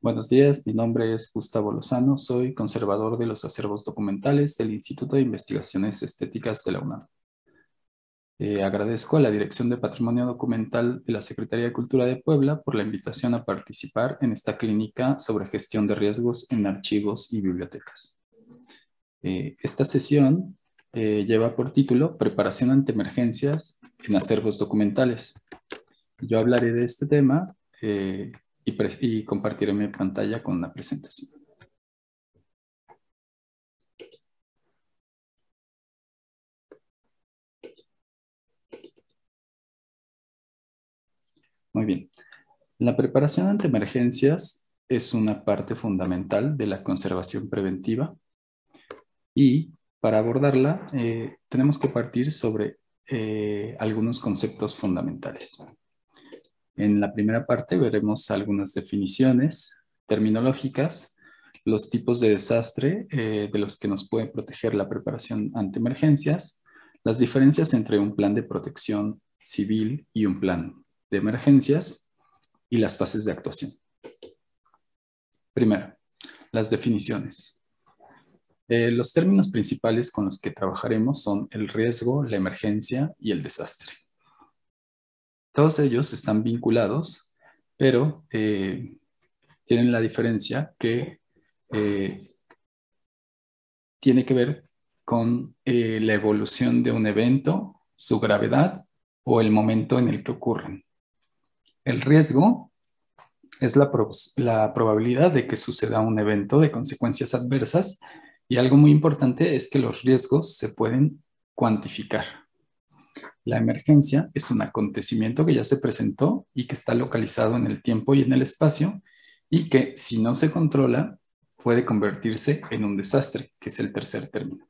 Buenos días, mi nombre es Gustavo Lozano, soy conservador de los acervos documentales del Instituto de Investigaciones Estéticas de la UNAM. Agradezco a la Dirección de Patrimonio Documental de la Secretaría de Cultura de Puebla por la invitación a participar en esta clínica sobre gestión de riesgos en archivos y bibliotecas. Esta sesión lleva por título Preparación ante emergencias en acervos documentales. Yo hablaré de este tema y compartiré mi pantalla con la presentación. Muy bien. La preparación ante emergencias es una parte fundamental de la conservación preventiva y para abordarla tenemos que partir sobre algunos conceptos fundamentales. En la primera parte veremos algunas definiciones terminológicas, los tipos de desastre de los que nos puede proteger la preparación ante emergencias, las diferencias entre un plan de protección civil y un plan de emergencias y las fases de actuación. Primero, las definiciones. Los términos principales con los que trabajaremos son el riesgo, la emergencia y el desastre. Todos ellos están vinculados, pero tienen la diferencia que tiene que ver con la evolución de un evento, su gravedad o el momento en el que ocurren. El riesgo es la probabilidad de que suceda un evento de consecuencias adversas y algo muy importante es que los riesgos se pueden cuantificar. La emergencia es un acontecimiento que ya se presentó y que está localizado en el tiempo y en el espacio y que si no se controla puede convertirse en un desastre, que es el tercer término.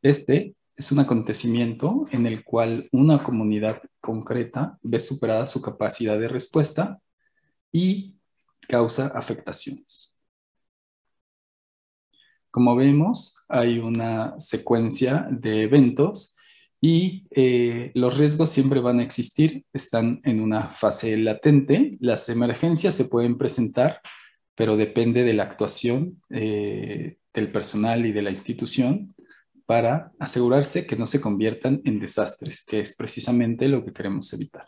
Este es un acontecimiento en el cual una comunidad concreta ve superada su capacidad de respuesta y causa afectaciones. Como vemos, hay una secuencia de eventos y los riesgos siempre van a existir, están en una fase latente. Las emergencias se pueden presentar, pero depende de la actuación del personal y de la institución para asegurarse que no se conviertan en desastres, que es precisamente lo que queremos evitar.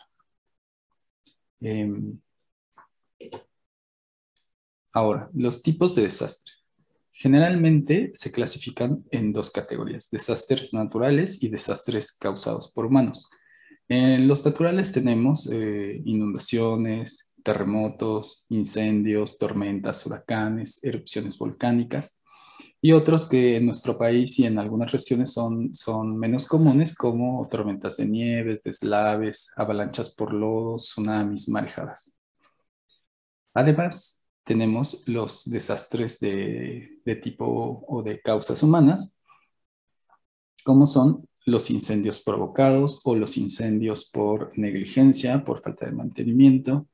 Ahora, los tipos de desastre. Generalmente se clasifican en dos categorías, desastres naturales y desastres causados por humanos. En los naturales tenemos inundaciones, terremotos, incendios, tormentas, huracanes, erupciones volcánicas y otros que en nuestro país y en algunas regiones son menos comunes como tormentas de nieves, deslaves, avalanchas por lodo, tsunamis, marejadas. Además, tenemos los desastres de tipo o de causas humanas, como son los incendios provocados o los incendios por negligencia, por falta de mantenimiento,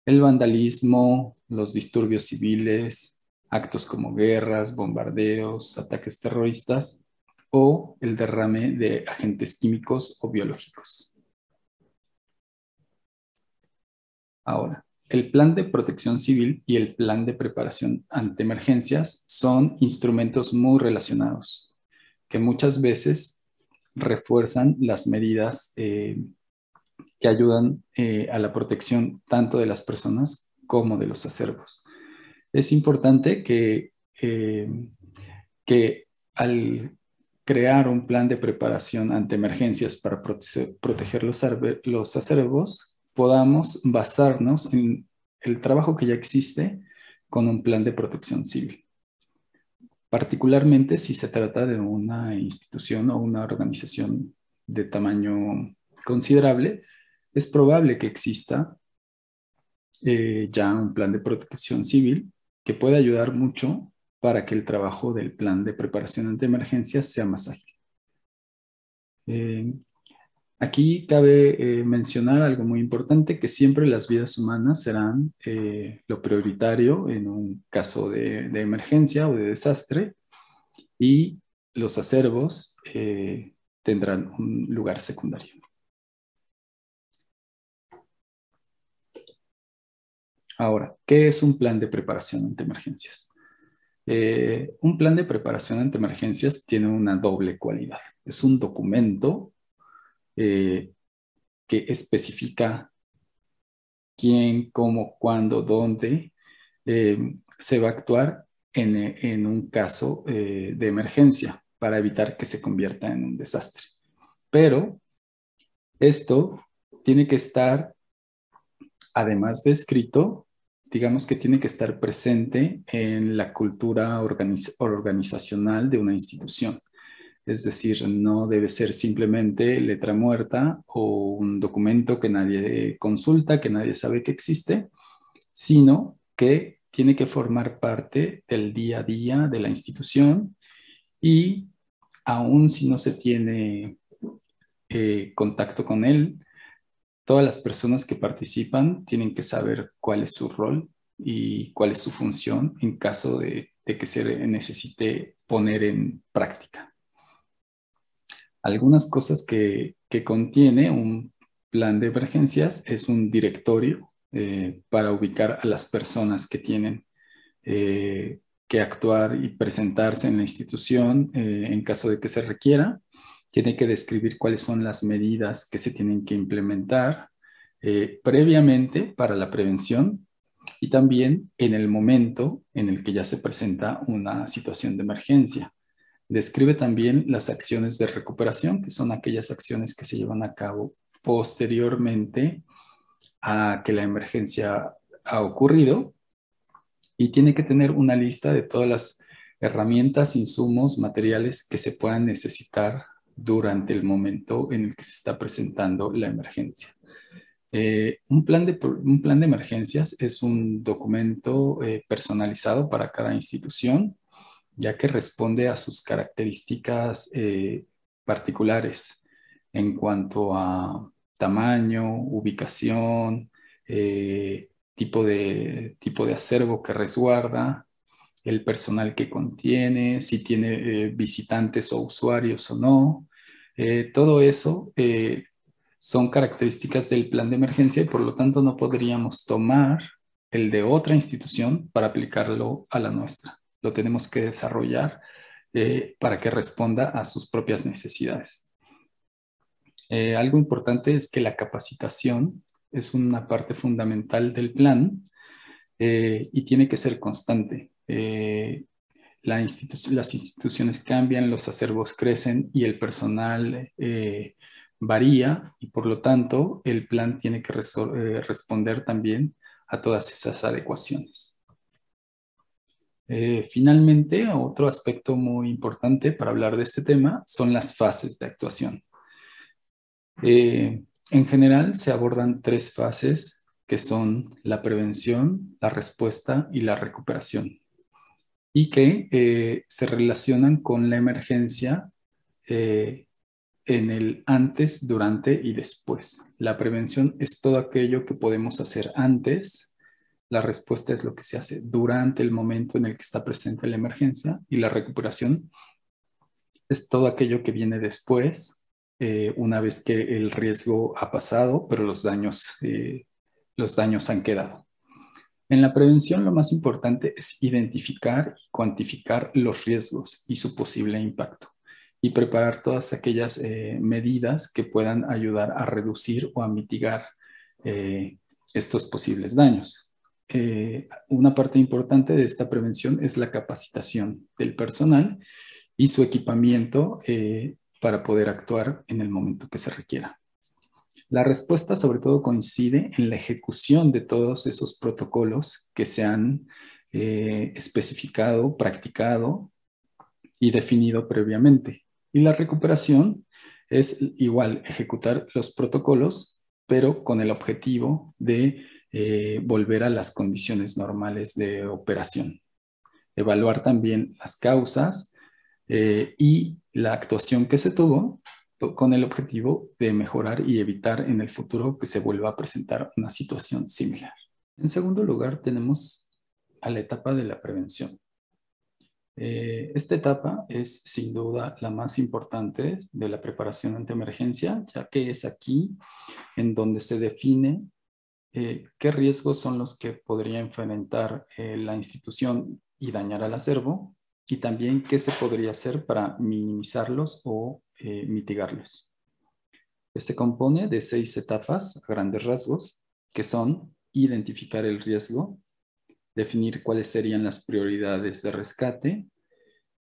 el vandalismo, los disturbios civiles, actos como guerras, bombardeos, ataques terroristas o el derrame de agentes químicos o biológicos. Ahora, el plan de protección civil y el plan de preparación ante emergencias son instrumentos muy relacionados, que muchas veces refuerzan las medidas que ayudan a la protección tanto de las personas como de los acervos. Es importante que al crear un plan de preparación ante emergencias para proteger los acervos, podamos basarnos en el trabajo que ya existe con un plan de protección civil. Particularmente si se trata de una institución o una organización de tamaño considerable, es probable que exista ya un plan de protección civil que puede ayudar mucho para que el trabajo del plan de preparación ante emergencias sea más ágil. Aquí cabe mencionar algo muy importante, que siempre las vidas humanas serán lo prioritario en un caso de emergencia o de desastre y los acervos tendrán un lugar secundario. Ahora, ¿qué es un plan de preparación ante emergencias? Un plan de preparación ante emergencias tiene una doble cualidad. Es un documento eh, que especifica quién, cómo, cuándo, dónde se va a actuar en un caso de emergencia para evitar que se convierta en un desastre. Pero esto tiene que estar, además de escrito, digamos que tiene que estar presente en la cultura organizacional de una institución. Es decir, no debe ser simplemente letra muerta o un documento que nadie consulta, que nadie sabe que existe, sino que tiene que formar parte del día a día de la institución y aun si no se tiene contacto con él, todas las personas que participan tienen que saber cuál es su rol y cuál es su función en caso de que se necesite poner en práctica. Algunas cosas que contiene un plan de emergencias es un directorio para ubicar a las personas que tienen que actuar y presentarse en la institución en caso de que se requiera. Tiene que describir cuáles son las medidas que se tienen que implementar previamente para la prevención y también en el momento en el que ya se presenta una situación de emergencia. Describe también las acciones de recuperación, que son aquellas acciones que se llevan a cabo posteriormente a que la emergencia ha ocurrido y tiene que tener una lista de todas las herramientas, insumos, materiales que se puedan necesitar durante el momento en el que se está presentando la emergencia. Un plan de emergencias es un documento personalizado para cada institución, ya que responde a sus características particulares en cuanto a tamaño, ubicación, tipo de acervo que resguarda, el personal que contiene, si tiene visitantes o usuarios o no. Todo eso son características del plan de emergencia y por lo tanto no podríamos tomar el de otra institución para aplicarlo a la nuestra. Lo tenemos que desarrollar para que responda a sus propias necesidades. Algo importante es que la capacitación es una parte fundamental del plan y tiene que ser constante. Las instituciones cambian, los acervos crecen y el personal varía y por lo tanto el plan tiene que responder también a todas esas adecuaciones. Finalmente, otro aspecto muy importante para hablar de este tema son las fases de actuación. En general se abordan tres fases que son la prevención, la respuesta y la recuperación y que se relacionan con la emergencia en el antes, durante y después. La prevención es todo aquello que podemos hacer antes, la respuesta es lo que se hace durante el momento en el que está presente la emergencia y la recuperación es todo aquello que viene después, una vez que el riesgo ha pasado, pero los daños han quedado. En la prevención lo más importante es identificar y cuantificar los riesgos y su posible impacto y preparar todas aquellas medidas que puedan ayudar a reducir o a mitigar estos posibles daños. Una parte importante de esta prevención es la capacitación del personal y su equipamiento para poder actuar en el momento que se requiera. La respuesta sobre todo coincide en la ejecución de todos esos protocolos que se han especificado, practicado y definido previamente. Y la recuperación es igual, ejecutar los protocolos, pero con el objetivo de volver a las condiciones normales de operación. Evaluar también las causas y la actuación que se tuvo con el objetivo de mejorar y evitar en el futuro que se vuelva a presentar una situación similar. En segundo lugar, tenemos a la etapa de la prevención. Esta etapa es sin duda la más importante de la preparación ante emergencia, ya que es aquí en donde se define qué riesgos son los que podría enfrentar la institución y dañar al acervo, y también qué se podría hacer para minimizarlos o mitigarlos. Se compone de 6 etapas a grandes rasgos, que son identificar el riesgo, definir cuáles serían las prioridades de rescate,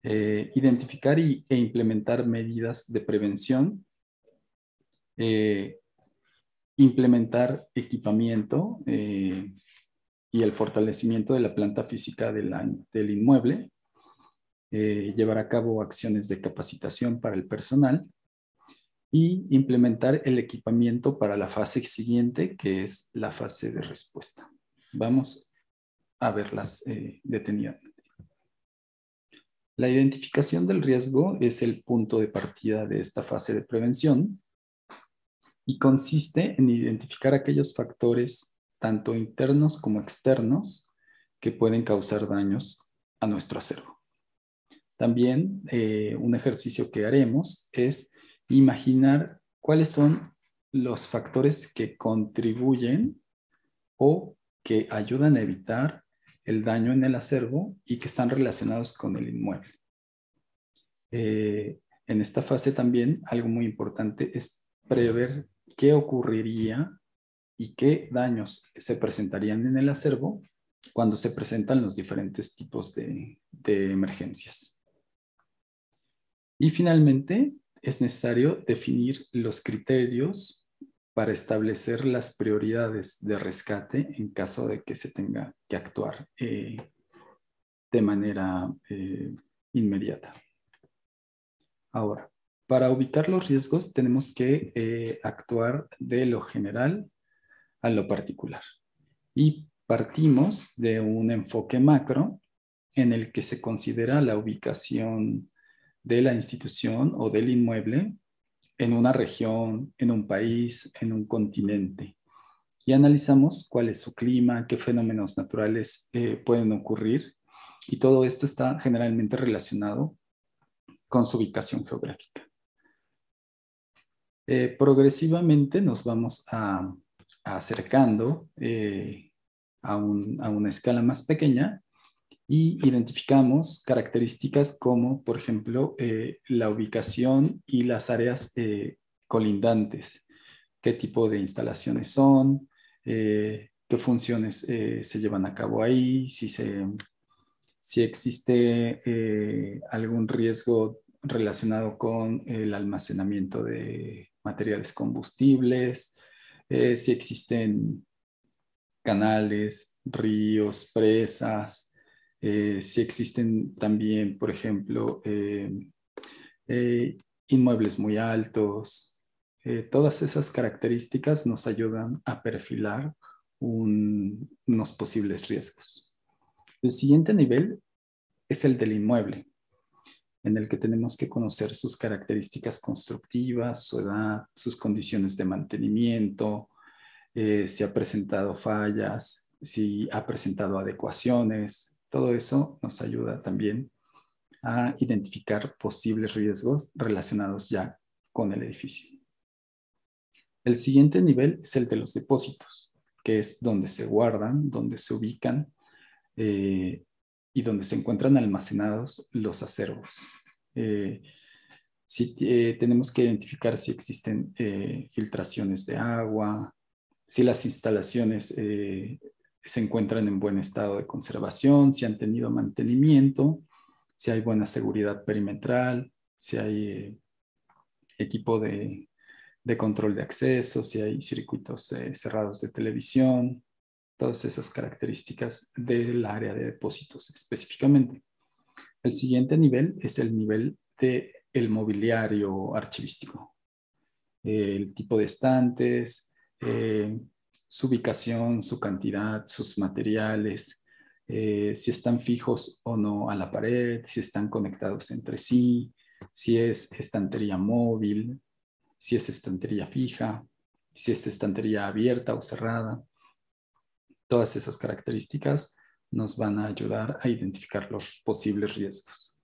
identificar e implementar medidas de prevención, eh, implementar equipamiento y el fortalecimiento de la planta física del inmueble, llevar a cabo acciones de capacitación para el personal y implementar el equipamiento para la fase siguiente, que es la fase de respuesta. Vamos a verlas detenidamente. La identificación del riesgo es el punto de partida de esta fase de prevención y consiste en identificar aquellos factores, tanto internos como externos, que pueden causar daños a nuestro acervo. También un ejercicio que haremos es imaginar cuáles son los factores que contribuyen o que ayudan a evitar el daño en el acervo y que están relacionados con el inmueble. En esta fase también algo muy importante es prever qué ocurriría y qué daños se presentarían en el acervo cuando se presentan los diferentes tipos de emergencias. Y finalmente, es necesario definir los criterios para establecer las prioridades de rescate en caso de que se tenga que actuar de manera inmediata. Ahora, para ubicar los riesgos tenemos que actuar de lo general a lo particular. Y partimos de un enfoque macro en el que se considera la ubicación de la institución o del inmueble en una región, en un país, en un continente. Y analizamos cuál es su clima, qué fenómenos naturales pueden ocurrir. Y todo esto está generalmente relacionado con su ubicación geográfica. Progresivamente nos vamos acercando a una escala más pequeña y identificamos características como, por ejemplo, la ubicación y las áreas colindantes, qué tipo de instalaciones son, qué funciones se llevan a cabo ahí, si existe algún riesgo relacionado con el almacenamiento de materiales combustibles, si existen canales, ríos, presas, si existen también, por ejemplo, inmuebles muy altos. Todas esas características nos ayudan a perfilar unos posibles riesgos. El siguiente nivel es el del inmueble, en el que tenemos que conocer sus características constructivas, su edad, sus condiciones de mantenimiento, si ha presentado fallas, si ha presentado adecuaciones. Todo eso nos ayuda también a identificar posibles riesgos relacionados ya con el edificio. El siguiente nivel es el de los depósitos, que es donde se guardan, donde se ubican y donde se encuentran almacenados los acervos. Tenemos que identificar si existen filtraciones de agua, si las instalaciones se encuentran en buen estado de conservación, si han tenido mantenimiento, si hay buena seguridad perimetral, si hay equipo de control de acceso, si hay circuitos cerrados de televisión, todas esas características del área de depósitos específicamente. El siguiente nivel es el nivel del mobiliario archivístico. El tipo de estantes, su ubicación, su cantidad, sus materiales, si están fijos o no a la pared, si están conectados entre sí, si es estantería móvil, si es estantería fija, si es estantería abierta o cerrada. Todas esas características nos van a ayudar a identificar los posibles riesgos.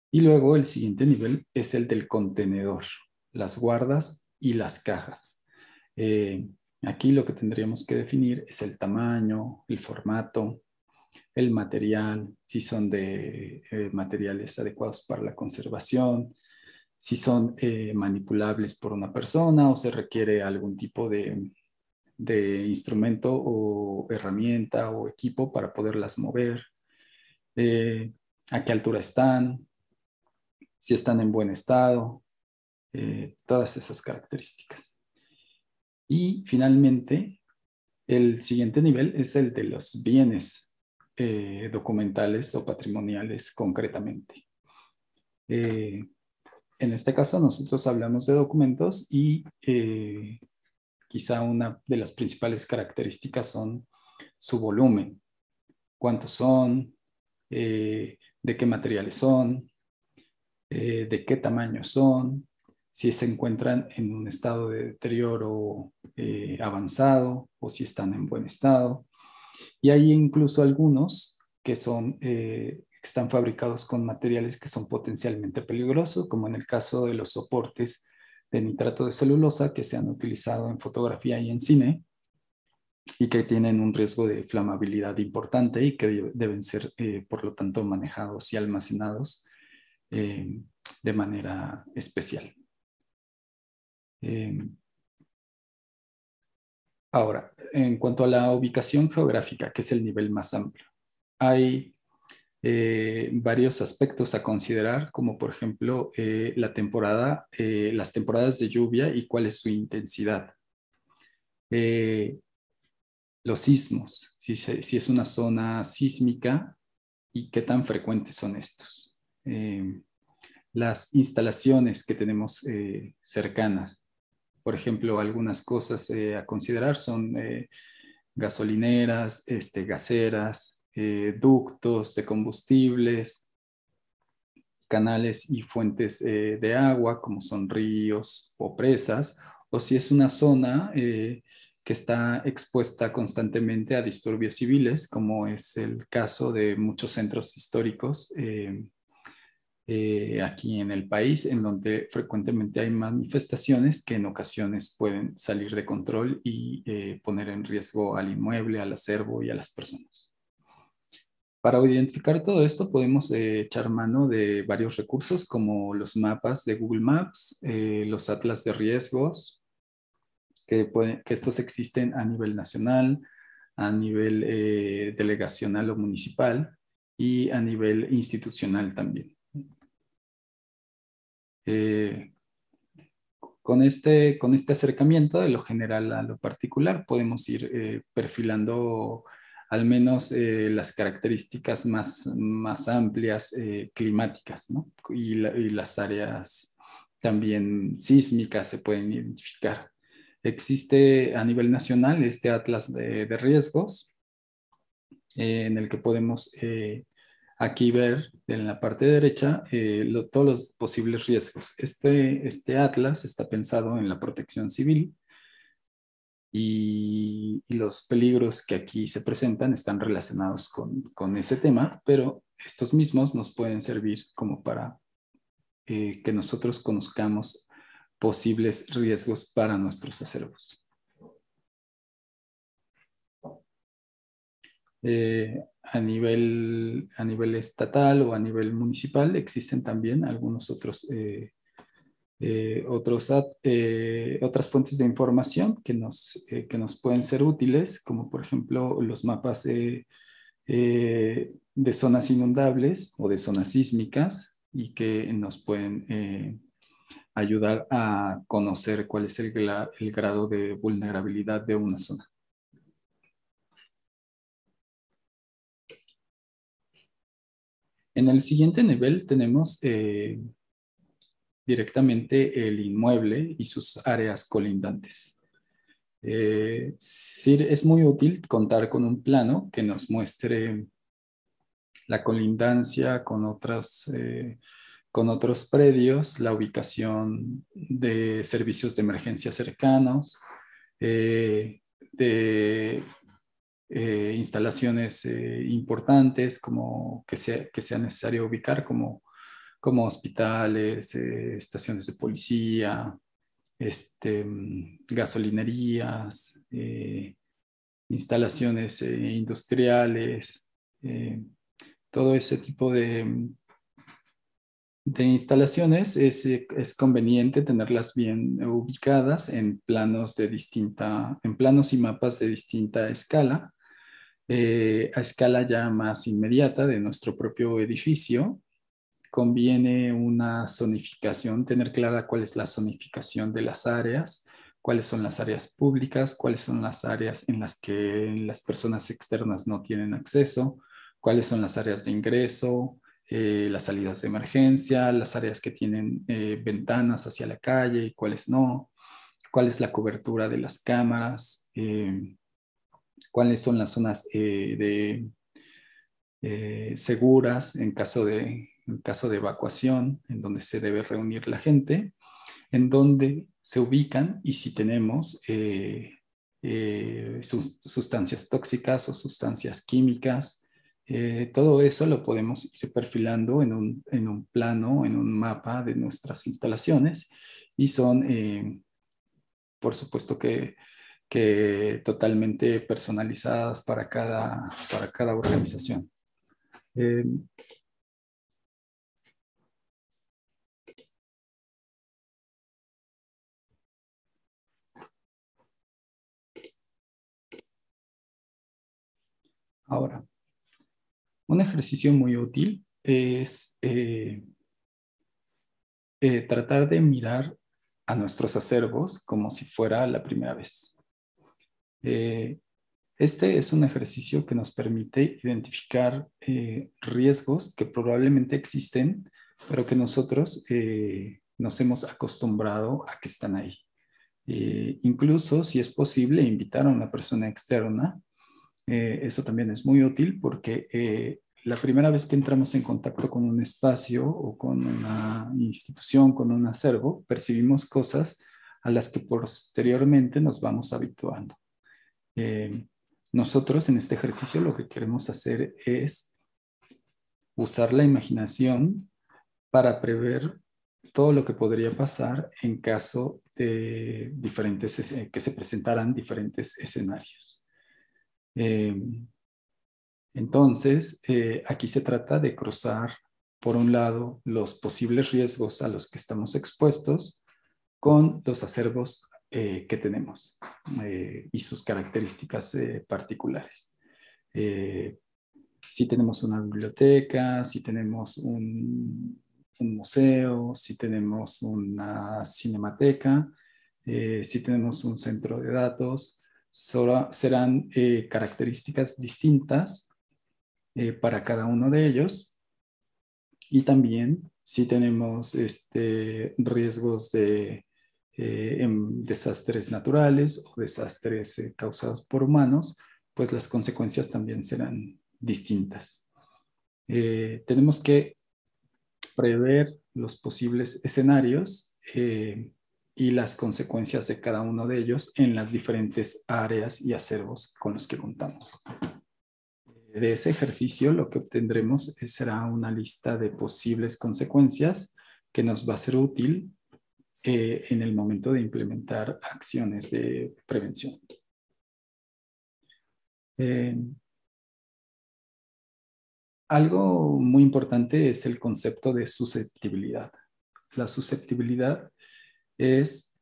Y luego el siguiente nivel es el del contenedor, las guardas y las cajas. Aquí lo que tendríamos que definir es el tamaño, el formato, el material, si son de materiales adecuados para la conservación, si son manipulables por una persona o se requiere algún tipo de instrumento o herramienta o equipo para poderlas mover, eh, a qué altura están, si están en buen estado, todas esas características. Y finalmente, el siguiente nivel es el de los bienes documentales o patrimoniales concretamente. Eh, en este caso, nosotros hablamos de documentos y quizá una de las principales características son su volumen, cuántos son, de qué materiales son, de qué tamaño son, si se encuentran en un estado de deterioro avanzado o si están en buen estado. Y hay incluso algunos que están fabricados con materiales que son potencialmente peligrosos, como en el caso de los soportes de nitrato de celulosa que se han utilizado en fotografía y en cine y que tienen un riesgo de flamabilidad importante y que deben ser, por lo tanto, manejados y almacenados de manera especial. Eh, Ahora, en cuanto a la ubicación geográfica, que es el nivel más amplio, hay varios aspectos a considerar, como por ejemplo las temporadas de lluvia y cuál es su intensidad. Eh, los sismos, si es una zona sísmica y qué tan frecuentes son estos. Las instalaciones que tenemos cercanas. Por ejemplo, algunas cosas a considerar son gasolineras, gaseras, ductos de combustibles, canales y fuentes de agua, como son ríos o presas, o si es una zona que está expuesta constantemente a disturbios civiles, como es el caso de muchos centros históricos aquí en el país, en donde frecuentemente hay manifestaciones que en ocasiones pueden salir de control y poner en riesgo al inmueble, al acervo y a las personas. Para identificar todo esto podemos echar mano de varios recursos como los mapas de Google Maps, los atlas de riesgos, que estos existen a nivel nacional, a nivel delegacional o municipal y a nivel institucional también. Eh, con este acercamiento de lo general a lo particular, podemos ir perfilando al menos las características más amplias climáticas, ¿no? Y las áreas también sísmicas se pueden identificar. Existe a nivel nacional este atlas de riesgos en el que podemos aquí ver en la parte derecha todos los posibles riesgos. Este atlas está pensado en la protección civil y los peligros que aquí se presentan están relacionados con ese tema, pero estos mismos nos pueden servir como para que nosotros conozcamos posibles riesgos para nuestros acervos. A nivel estatal o a nivel municipal existen también algunos otras fuentes de información que nos pueden ser útiles, como por ejemplo los mapas de zonas inundables o de zonas sísmicas y que nos pueden ayudar a conocer cuál es el grado de vulnerabilidad de una zona. En el siguiente nivel tenemos directamente el inmueble y sus áreas colindantes. Sí, es muy útil contar con un plano que nos muestre la colindancia con otros predios, la ubicación de servicios de emergencia cercanos, de instalaciones importantes como que sea necesario ubicar como hospitales, estaciones de policía, gasolinerías, instalaciones industriales, todo ese tipo de instalaciones es conveniente tenerlas bien ubicadas en planos en planos y mapas de distinta escala, a escala ya más inmediata de nuestro propio edificio. Conviene una zonificación, tener clara cuál es la zonificación de las áreas, cuáles son las áreas públicas, cuáles son las áreas en las que las personas externas no tienen acceso, cuáles son las áreas de ingreso, las salidas de emergencia, las áreas que tienen ventanas hacia la calle y cuáles no, cuál es la cobertura de las cámaras, cuáles son las zonas seguras en caso de evacuación, en donde se debe reunir la gente, en donde se ubican y si tenemos sustancias tóxicas o sustancias químicas. Todo eso lo podemos ir perfilando en un plano, en un mapa de nuestras instalaciones y son, por supuesto que totalmente personalizadas para cada organización. Eh, Ahora, un ejercicio muy útil es tratar de mirar a nuestros acervos como si fuera la primera vez. Eh, este es un ejercicio que nos permite identificar riesgos que probablemente existen, pero que nosotros nos hemos acostumbrado a que están ahí. Incluso, si es posible, invitar a una persona externa. Eso también es muy útil porque la primera vez que entramos en contacto con un espacio o con una institución, con un acervo, percibimos cosas a las que posteriormente nos vamos habituando. Eh, Nosotros en este ejercicio lo que queremos hacer es usar la imaginación para prever todo lo que podría pasar en caso de que se presentaran diferentes escenarios. Eh, Entonces, aquí se trata de cruzar, por un lado, los posibles riesgos a los que estamos expuestos con los acervos que tenemos y sus características particulares. Eh, si tenemos una biblioteca, si tenemos un museo, si tenemos una cinemateca, si tenemos un centro de datos, serán características distintas para cada uno de ellos. Y también si tenemos riesgos de desastres naturales o desastres causados por humanos, pues las consecuencias también serán distintas. Tenemos que prever los posibles escenarios y las consecuencias de cada uno de ellos en las diferentes áreas y acervos con los que contamos. De ese ejercicio lo que obtendremos será una lista de posibles consecuencias que nos va a ser útil en el momento de implementar acciones de prevención. Eh, Algo muy importante es el concepto de susceptibilidad. La susceptibilidad es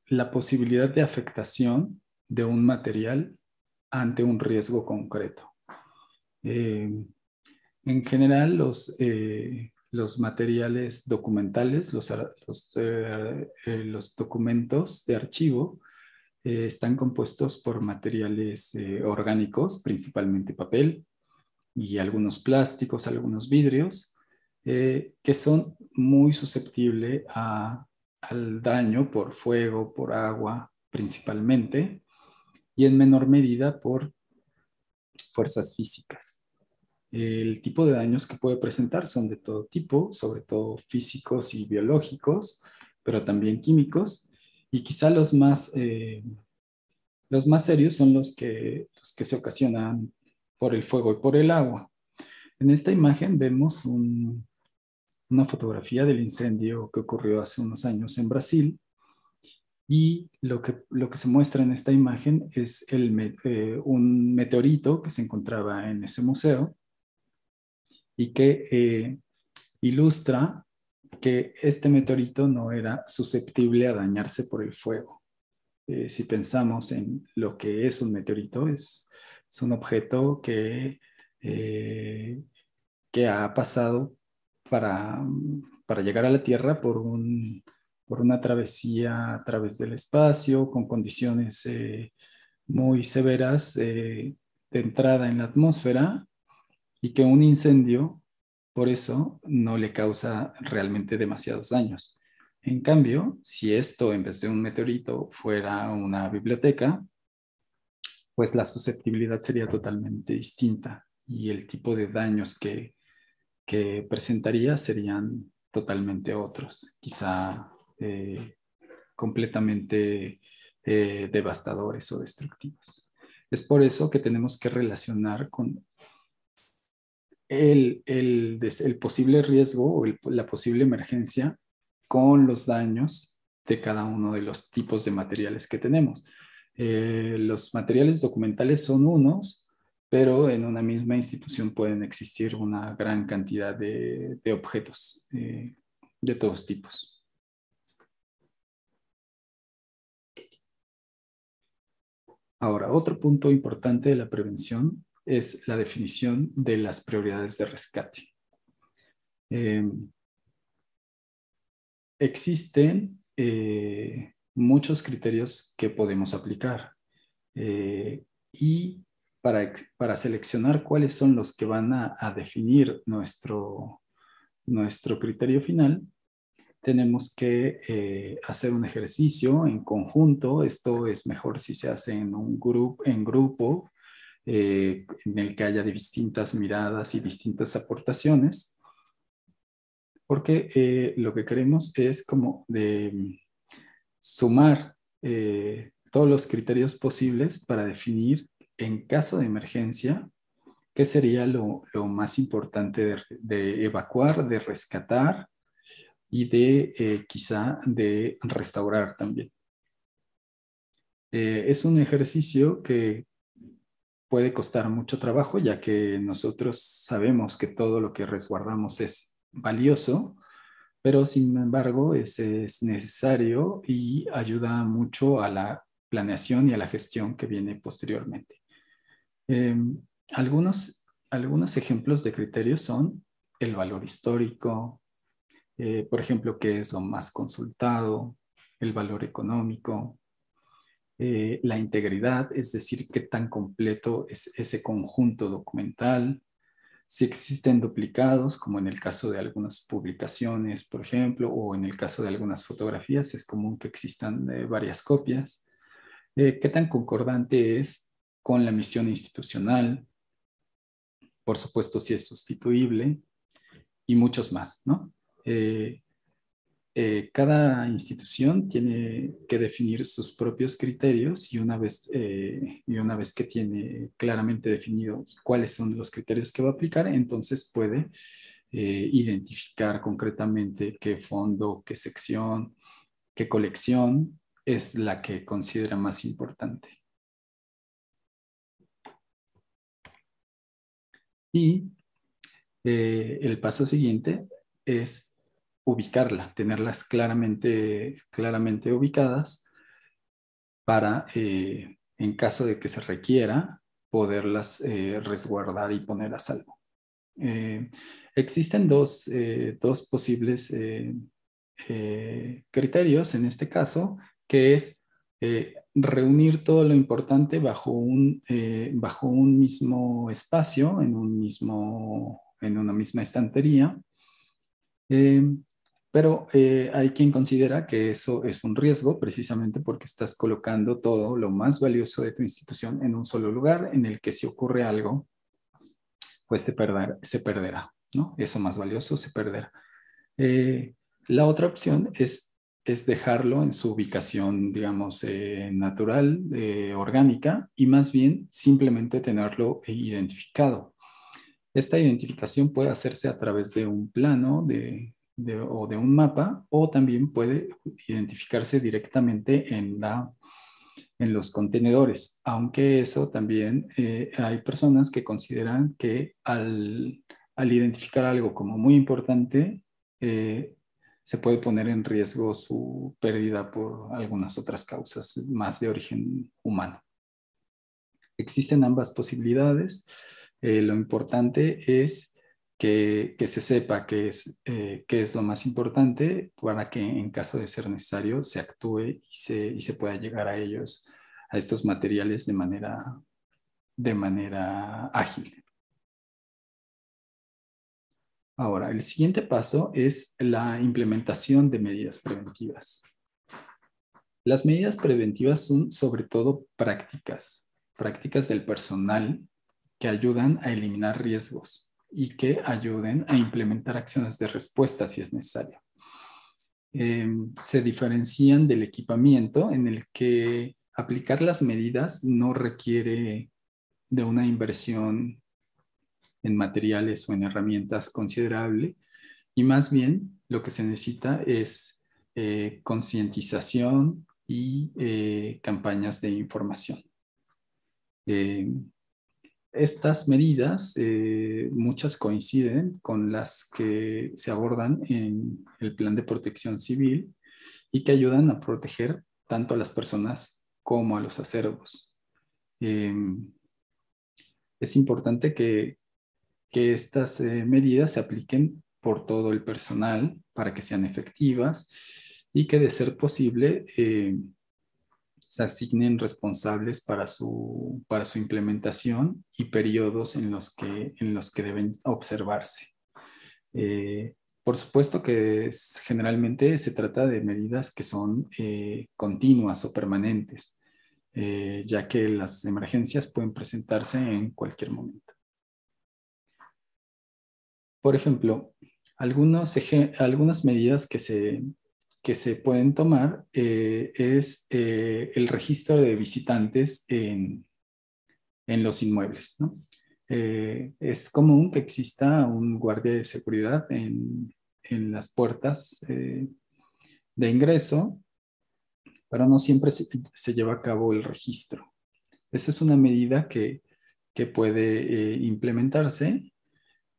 la posibilidad de afectación de un material ante un riesgo concreto. En general, los materiales documentales, los documentos de archivo, están compuestos por materiales orgánicos, principalmente papel y algunos plásticos, algunos vidrios, que son muy susceptibles al daño por fuego, por agua, principalmente, y en menor medida por fuerzas físicas. El tipo de daños que puede presentar son de todo tipo, sobre todo físicos y biológicos, pero también químicos. Y quizá los más serios son los que se ocasionan por el fuego y por el agua. En esta imagen vemos una fotografía del incendio que ocurrió hace unos años en Brasil. Y lo que se muestra en esta imagen es un meteorito que se encontraba en ese museo y que ilustra que este meteorito no era susceptible a dañarse por el fuego. Si pensamos en lo que es un meteorito, es un objeto eh, que ha pasado para llegar a la Tierra por una travesía a través del espacio, con condiciones muy severas de entrada en la atmósfera, y que un incendio, por eso, no le causa realmente demasiados daños. En cambio, si esto en vez de un meteorito fuera una biblioteca, pues la susceptibilidad sería totalmente distinta y el tipo de daños que presentaría serían totalmente otros, quizá completamente devastadores o destructivos. Es por eso que tenemos que relacionar con el posible riesgo o la posible emergencia con los daños de cada uno de los tipos de materiales que tenemos. Los materiales documentales son unos, pero en una misma institución pueden existir una gran cantidad de objetos de todos tipos. Ahora, otro punto importante de la prevención es la definición de las prioridades de rescate. Eh, Existen muchos criterios que podemos aplicar y para seleccionar cuáles son los que van a definir nuestro criterio final, tenemos que hacer un ejercicio en conjunto. Esto es mejor si se hace en grupo, en el que haya distintas miradas y distintas aportaciones, porque lo que queremos es como de sumar todos los criterios posibles para definir en caso de emergencia qué sería lo más importante de evacuar, de rescatar y de quizá de restaurar también. Es un ejercicio que puede costar mucho trabajo, ya que nosotros sabemos que todo lo que resguardamos es valioso, pero sin embargo es necesario y ayuda mucho a la planeación y a la gestión que viene posteriormente. Eh, algunos ejemplos de criterios son el valor histórico, por ejemplo, qué es lo más consultado, el valor económico, la integridad, es decir, qué tan completo es ese conjunto documental, si existen duplicados, como en el caso de algunas publicaciones, por ejemplo, o en el caso de algunas fotografías, es común que existan varias copias. ¿Qué tan concordante es con la misión institucional? Por supuesto, si es sustituible y muchos más, ¿no? Eh, Cada institución tiene que definir sus propios criterios y una vez que tiene claramente definidos cuáles son los criterios que va a aplicar, entonces puede identificar concretamente qué fondo, qué sección, qué colección es la que considera más importante. Y el paso siguiente es ubicarla, tenerlas claramente ubicadas para, en caso de que se requiera, poderlas resguardar y poner a salvo. Eh, Existen dos posibles criterios en este caso, que es reunir todo lo importante bajo un mismo espacio, en una misma estantería. Eh, pero hay quien considera que eso es un riesgo precisamente porque estás colocando todo lo más valioso de tu institución en un solo lugar en el que si ocurre algo, pues se perderá, ¿no? Eso más valioso se perderá. Eh, la otra opción es dejarlo en su ubicación, digamos, natural, orgánica, y más bien simplemente tenerlo identificado. Esta identificación puede hacerse a través de un plano o de un mapa, o también puede identificarse directamente en los contenedores, aunque eso también hay personas que consideran que al identificar algo como muy importante, eh, se puede poner en riesgo su pérdida por algunas otras causas más de origen humano. Existen ambas posibilidades. Lo importante es que se sepa qué es lo más importante para que en caso de ser necesario se actúe y se pueda llegar a ellos, a estos materiales de manera ágil. Ahora, el siguiente paso es la implementación de medidas preventivas. Las medidas preventivas son sobre todo prácticas del personal que ayudan a eliminar riesgos y que ayuden a implementar acciones de respuesta si es necesario. Se diferencian del equipamiento en el que aplicar las medidas no requiere de una inversión en materiales o en herramientas considerable y más bien lo que se necesita es concientización y campañas de información. Eh, Estas medidas, muchas coinciden con las que se abordan en el Plan de Protección Civil y que ayudan a proteger tanto a las personas como a los acervos. Eh, es importante que estas medidas se apliquen por todo el personal para que sean efectivas y que de ser posible se asignen responsables para su implementación y periodos en los que deben observarse. Por supuesto que generalmente se trata de medidas que son continuas o permanentes, ya que las emergencias pueden presentarse en cualquier momento. Por ejemplo, algunas medidas que se pueden tomar es el registro de visitantes en los inmuebles, ¿no? Es común que exista un guardia de seguridad en las puertas de ingreso, pero no siempre se lleva a cabo el registro. Esa es una medida que puede implementarse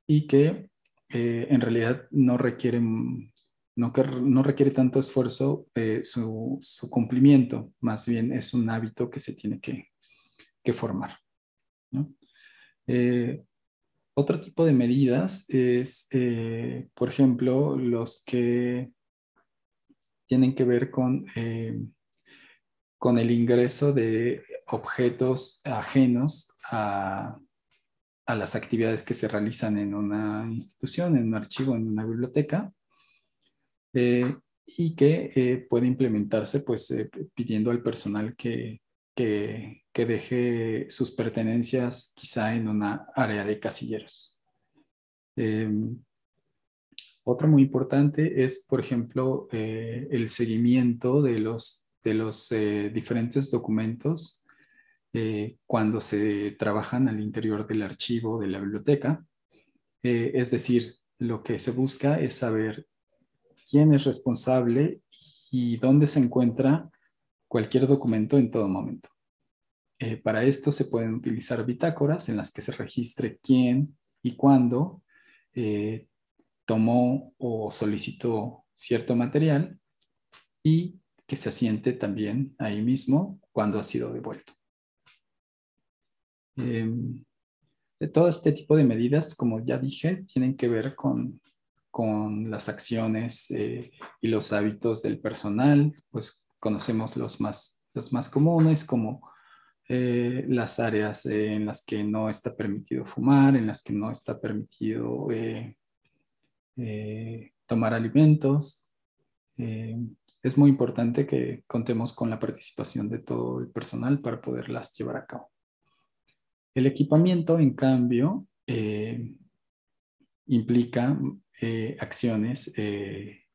y que en realidad no requiere tanto esfuerzo su cumplimiento, más bien es un hábito que se tiene que formar, ¿no? Eh, Otro tipo de medidas es, por ejemplo, los que tienen que ver con el ingreso de objetos ajenos a las actividades que se realizan en una institución, en un archivo, en una biblioteca, y que puede implementarse pues pidiendo al personal que deje sus pertenencias quizá en una área de casilleros. Eh, Otro muy importante es, por ejemplo, el seguimiento de los diferentes documentos cuando se trabajan al interior del archivo de la biblioteca. Es decir, lo que se busca es saber quién es responsable y dónde se encuentra cualquier documento en todo momento. Para esto se pueden utilizar bitácoras en las que se registre quién y cuándo eh, tomó o solicitó cierto material y que se asiente también ahí mismo cuando ha sido devuelto. Todo este tipo de medidas, como ya dije, tienen que ver con las acciones y los hábitos del personal. Pues conocemos los más comunes, como las áreas en las que no está permitido fumar, en las que no está permitido tomar alimentos. Eh, es muy importante que contemos con la participación de todo el personal para poderlas llevar a cabo. El equipamiento, en cambio, implica acciones e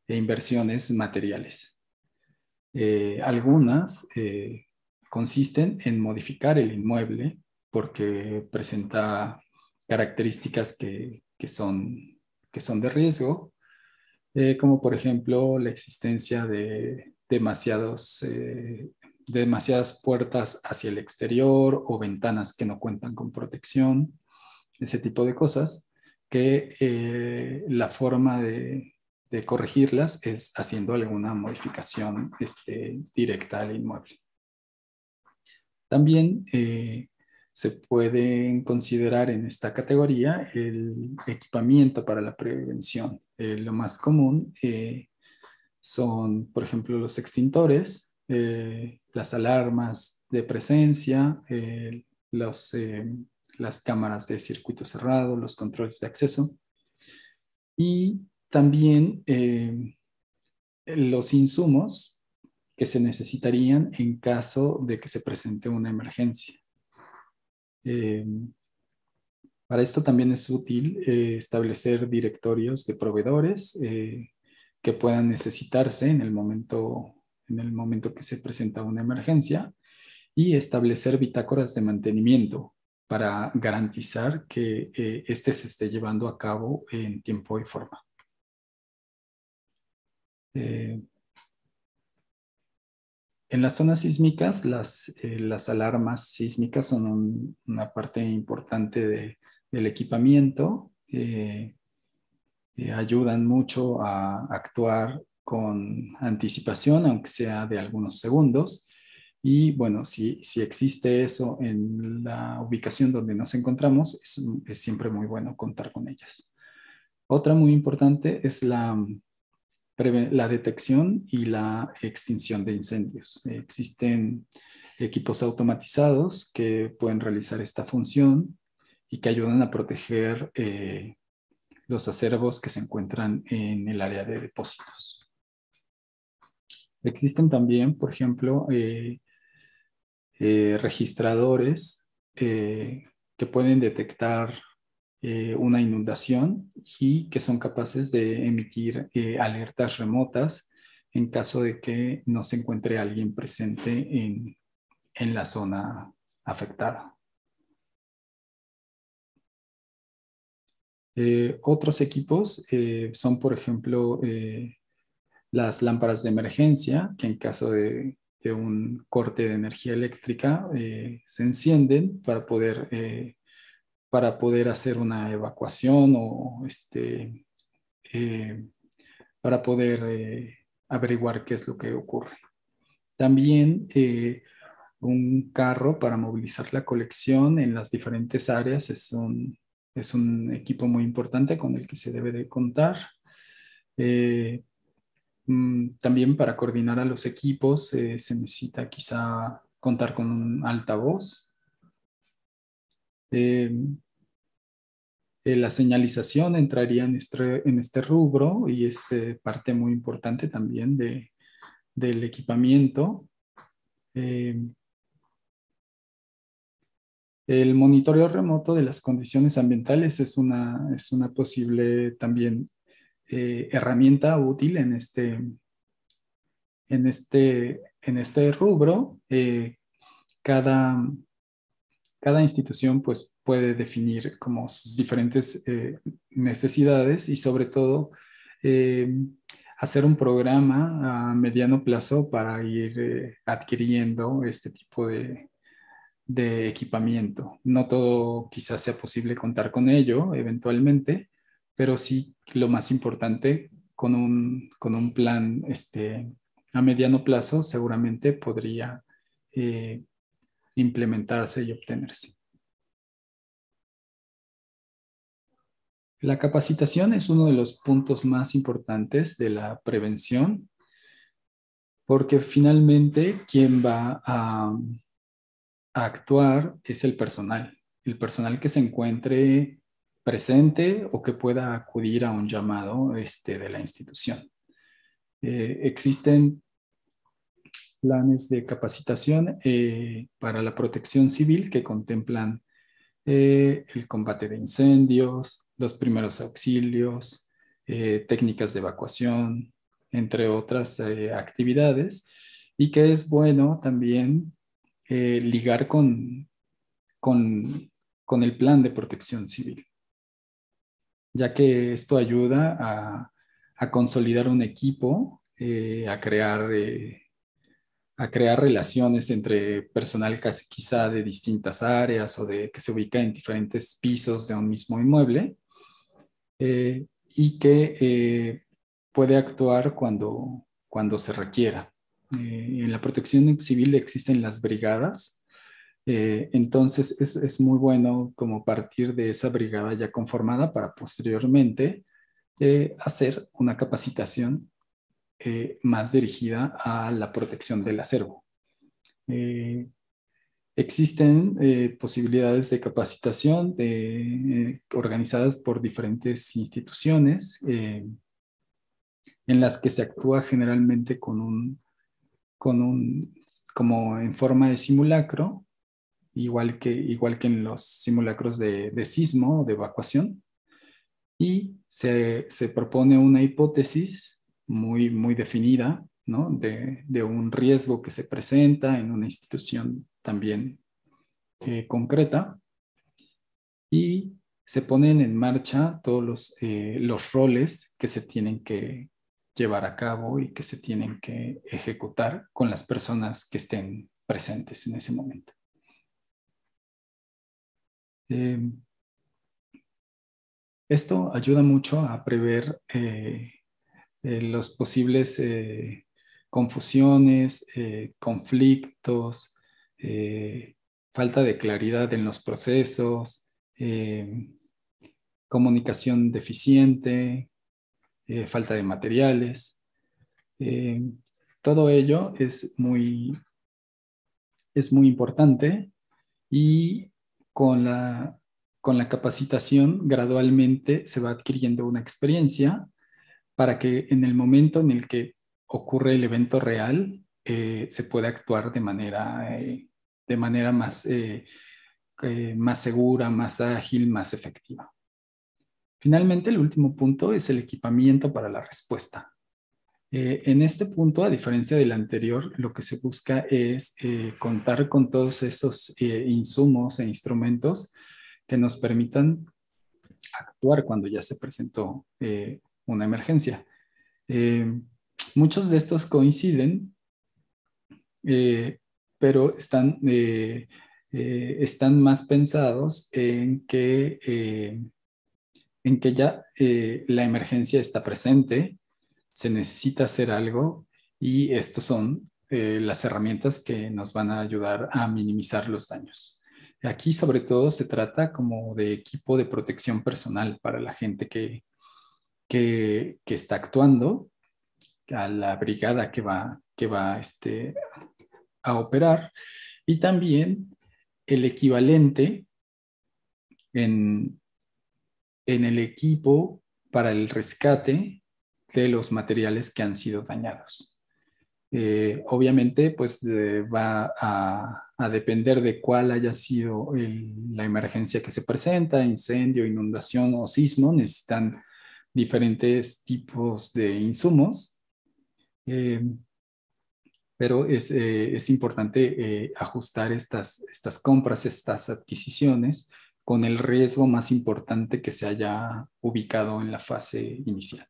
inversiones materiales. Algunas consisten en modificar el inmueble porque presenta características que son de riesgo, como por ejemplo la existencia de demasiadas puertas hacia el exterior o ventanas que no cuentan con protección, ese tipo de cosas, que la forma de corregirlas es haciendo alguna modificación directa al inmueble. También se pueden considerar en esta categoría el equipamiento para la prevención. Lo más común son, por ejemplo, los extintores, las alarmas de presencia, las cámaras de circuito cerrado, los controles de acceso y también los insumos que se necesitarían en caso de que se presente una emergencia. Eh, para esto también es útil establecer directorios de proveedores que puedan necesitarse en el momento que se presenta una emergencia y establecer bitácoras de mantenimiento para garantizar que este se esté llevando a cabo en tiempo y forma. Eh, En las zonas sísmicas, las alarmas sísmicas son una parte importante del equipamiento. Ayudan mucho a actuar con anticipación, aunque sea de algunos segundos. Y bueno, si existe eso en la ubicación donde nos encontramos, es siempre muy bueno contar con ellas. Otra muy importante es la detección y la extinción de incendios. Existen equipos automatizados que pueden realizar esta función y que ayudan a proteger los acervos que se encuentran en el área de depósitos. Existen también, por ejemplo, registradores que pueden detectar una inundación y que son capaces de emitir alertas remotas en caso de que no se encuentre alguien presente en la zona afectada. Otros equipos son, por ejemplo, las lámparas de emergencia, que en caso de un corte de energía eléctrica se encienden para poder hacer una evacuación o eh, para poder averiguar qué es lo que ocurre. También un carro para movilizar la colección en las diferentes áreas es un equipo muy importante con el que se debe de contar. Eh, También para coordinar a los equipos se necesita quizá contar con un altavoz. Eh, la señalización entraría en este rubro y es parte muy importante también del equipamiento. Eh, el monitoreo remoto de las condiciones ambientales es una posible también herramienta útil en este rubro. Cada, cada institución pues, puede definir como sus diferentes necesidades y sobre todo eh, hacer un programa a mediano plazo para ir adquiriendo este tipo de equipamiento. No todo quizás sea posible contar con ello eventualmente, pero sí lo más importante, con un plan a mediano plazo seguramente podría eh, implementarse y obtenerse. La capacitación es uno de los puntos más importantes de la prevención porque finalmente quien va a actuar es el personal que se encuentre presente o que pueda acudir a un llamado de la institución. Existen planes de capacitación para la protección civil que contemplan el combate de incendios, los primeros auxilios, técnicas de evacuación, entre otras actividades, y que es bueno también ligar con, con el plan de protección civil, ya que esto ayuda a consolidar un equipo, a crear relaciones entre personal quizá de distintas áreas o de que se ubica en diferentes pisos de un mismo inmueble, y que puede actuar cuando se requiera. En la protección civil existen las brigadas, entonces es muy bueno como partir de esa brigada ya conformada para posteriormente hacer una capacitación más dirigida a la protección del acervo. Eh, Existen posibilidades de capacitación organizadas por diferentes instituciones, en las que se actúa generalmente con un, como en forma de simulacro, igual que en los simulacros de sismo o de evacuación, y se propone una hipótesis muy definida, ¿no? De un riesgo que se presenta en una institución también concreta, y se ponen en marcha todos los roles que se tienen que llevar a cabo y que se tienen que ejecutar con las personas que estén presentes en ese momento. Eh, Esto ayuda mucho a prever los posibles confusiones, conflictos, eh, falta de claridad en los procesos, comunicación deficiente, falta de materiales. Eh, Todo ello es muy importante, y con con la capacitación gradualmente se va adquiriendo una experiencia para que en el momento en el que ocurre el evento real, se pueda actuar de manera más segura, más ágil, más efectiva. Finalmente, el último punto es el equipamiento para la respuesta. En este punto, a diferencia del anterior, lo que se busca es contar con todos esos insumos e instrumentos que nos permitan actuar cuando ya se presentó una emergencia. Eh, Muchos de estos coinciden, eh, pero están más pensados en que ya la emergencia está presente, se necesita hacer algo, y estos son las herramientas que nos van a ayudar a minimizar los daños. Aquí sobre todo se trata como de equipo de protección personal para la gente que está actuando, a la brigada que va a operar, y también el equivalente en, en el equipo para el rescate de los materiales que han sido dañados. Obviamente, pues va a depender de cuál haya sido la emergencia que se presenta, incendio, inundación o sismo, necesitan diferentes tipos de insumos, eh, pero es importante ajustar estas compras, estas adquisiciones, con el riesgo más importante que se haya ubicado en la fase inicial.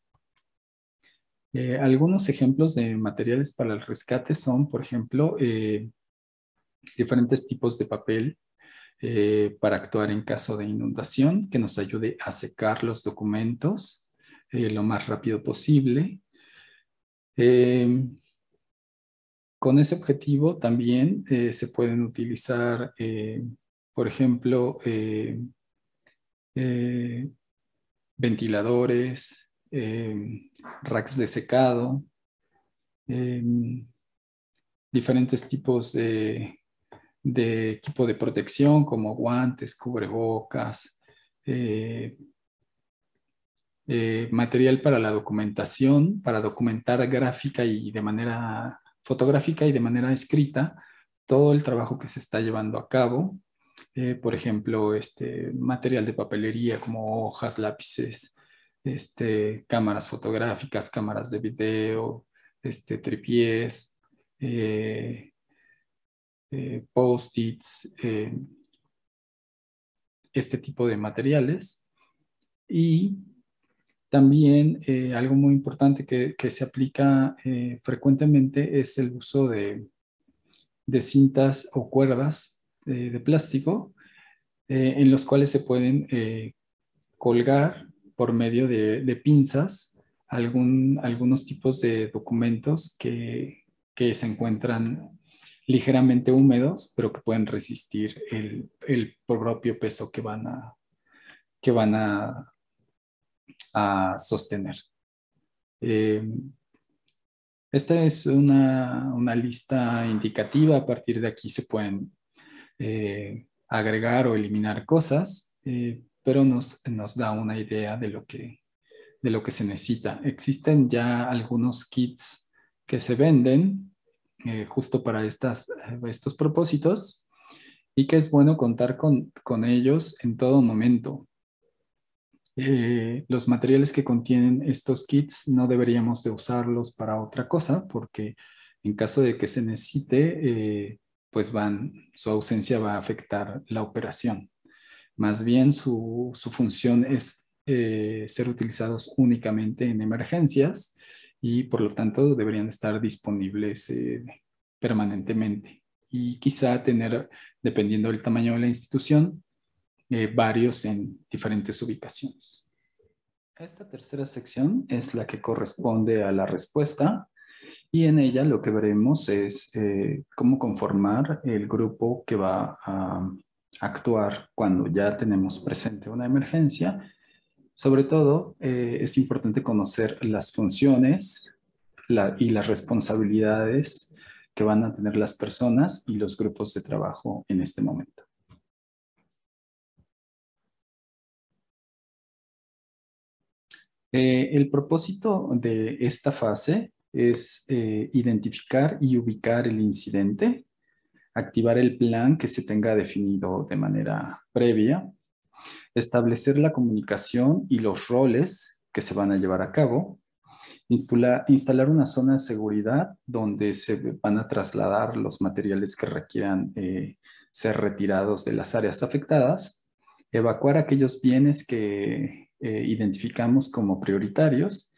Algunos ejemplos de materiales para el rescate son, por ejemplo, diferentes tipos de papel para actuar en caso de inundación, que nos ayude a secar los documentos lo más rápido posible. Eh, con ese objetivo también se pueden utilizar, por ejemplo, eh, ventiladores, racks de secado, eh, diferentes tipos de equipo de protección como guantes, cubrebocas, eh, material para la documentación, para documentar gráfica y de manera fotográfica y de manera escrita todo el trabajo que se está llevando a cabo. Por ejemplo, material de papelería como hojas, lápices, cámaras fotográficas, cámaras de video, tripiés, eh, post-its, este tipo de materiales. Y También algo muy importante que se aplica frecuentemente es el uso de cintas o cuerdas de plástico en los cuales se pueden colgar por medio de pinzas algunos tipos de documentos que se encuentran ligeramente húmedos, pero que pueden resistir el propio peso que van a sostener. Eh, Esta es una lista indicativa. A partir de aquí se pueden agregar o eliminar cosas, pero nos da una idea de lo que se necesita. Existen ya algunos kits que se venden justo para estos propósitos y que es bueno contar con ellos en todo momento. Los materiales que contienen estos kits no deberíamos de usarlos para otra cosa porque en caso de que se necesite, pues su ausencia va a afectar la operación. Más bien su función es ser utilizados únicamente en emergencias y por lo tanto deberían estar disponibles permanentemente. Y quizá tener, dependiendo del tamaño de la institución, varios en diferentes ubicaciones. Esta tercera sección es la que corresponde a la respuesta y en ella lo que veremos es cómo conformar el grupo que va a actuar cuando ya tenemos presente una emergencia. Sobre todo, es importante conocer las funciones y las responsabilidades que van a tener las personas y los grupos de trabajo en este momento. El propósito de esta fase es identificar y ubicar el incidente, activar el plan que se tenga definido de manera previa, establecer la comunicación y los roles que se van a llevar a cabo, instalar una zona de seguridad donde se van a trasladar los materiales que requieran ser retirados de las áreas afectadas, evacuar aquellos bienes que identificamos como prioritarios